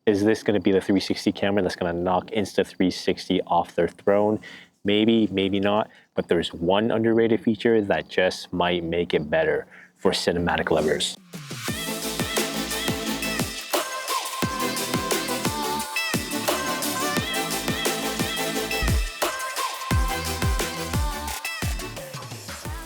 Is this going to be the 360 camera that's going to knock Insta360 off their throne? Maybe, maybe not, but there's one underrated feature that just might make it better for cinematic lovers.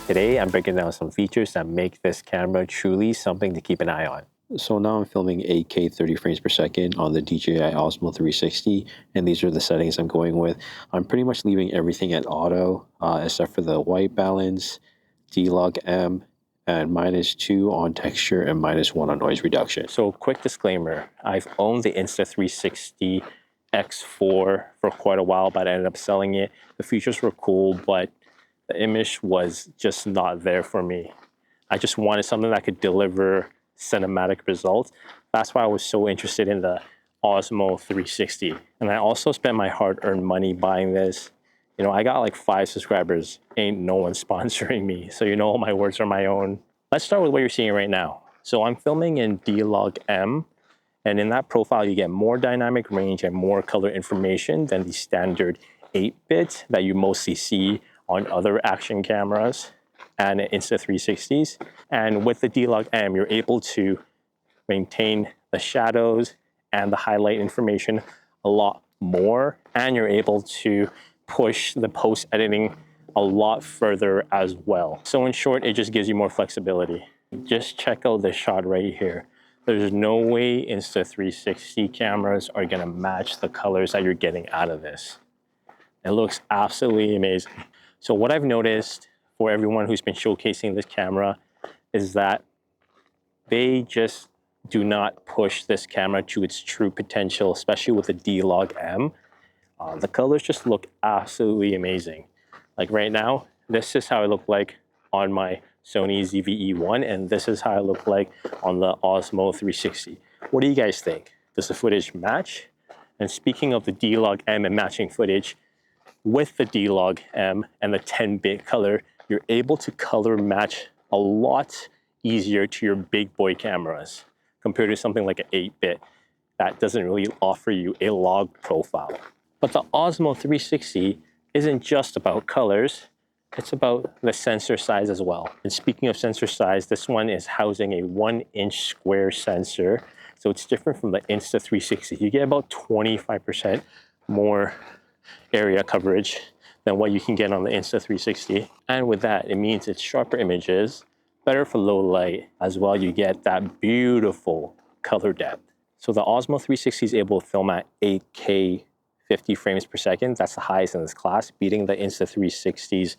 Today, I'm breaking down some features that make this camera truly something to keep an eye on. So now I'm filming 8K 30 frames per second on the DJI Osmo 360, and these are the settings I'm going with. I'm pretty much leaving everything at auto, except for the white balance, D-Log M, and -2 on texture and -1 on noise reduction. So quick disclaimer, I've owned the Insta360 X4 for quite a while, but I ended up selling it. The features were cool, but the image was just not there for me. I just wanted something that could deliver cinematic results. That's why I was so interested in the Osmo 360. And I also spent my hard-earned money buying this. You know, I got like 5 subscribers. Ain't no one sponsoring me. So you know all my words are my own. Let's start with what you're seeing right now. So I'm filming in D-Log M. And in that profile, you get more dynamic range and more color information than the standard 8-bit that you mostly see on other action cameras and Insta360s. And with the D-Log M, you're able to maintain the shadows and the highlight information a lot more, and you're able to push the post-editing a lot further as well. So in short, it just gives you more flexibility. Just check out this shot right here. There's no way Insta360 cameras are gonna match the colors that you're getting out of this. It looks absolutely amazing. So what I've noticed for everyone who's been showcasing this camera is that they just do not push this camera to its true potential, especially with the D-Log M. The colors just look absolutely amazing. Like right now, this is how it looked like on my Sony ZV-E1, and this is how it looked like on the Osmo 360. What do you guys think? Does the footage match? And speaking of the D-Log M and matching footage, with the D-Log M and the 10-bit color, you're able to color match a lot easier to your big boy cameras compared to something like an 8-bit that doesn't really offer you a log profile. But the Osmo 360 isn't just about colors, it's about the sensor size as well. And speaking of sensor size, this one is housing a 1-inch square sensor. So it's different from the Insta360. You get about 25% more area coverage than what you can get on the Insta360. And with that, it means it's sharper images, better for low light, as well you get that beautiful color depth. So the Osmo 360 is able to film at 8K 50 frames per second. That's the highest in this class, beating the Insta360's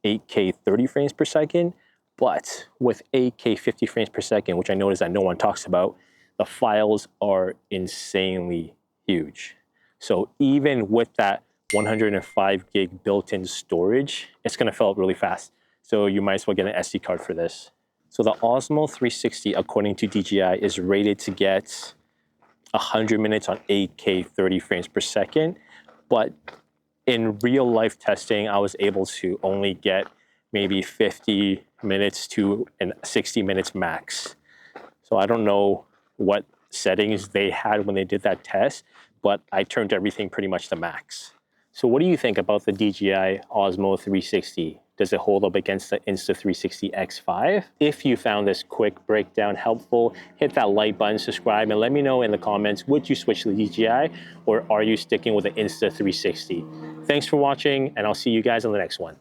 8K 30 frames per second. But with 8K 50 frames per second, which I noticed that no one talks about, the files are insanely huge. So even with that 105 gig built-in storage, it's gonna fill up really fast. So you might as well get an SD card for this. So the Osmo 360, according to DJI, is rated to get 100 minutes on 8K 30 frames per second. But in real life testing, I was able to only get maybe 50 minutes to 60 minutes max. So I don't know what settings they had when they did that test, but I turned everything pretty much to max. So what do you think about the DJI Osmo 360? Does it hold up against the Insta360 X5? If you found this quick breakdown helpful, hit that like button, subscribe, and let me know in the comments, would you switch to the DJI or are you sticking with the Insta360? Thanks for watching, and I'll see you guys on the next one.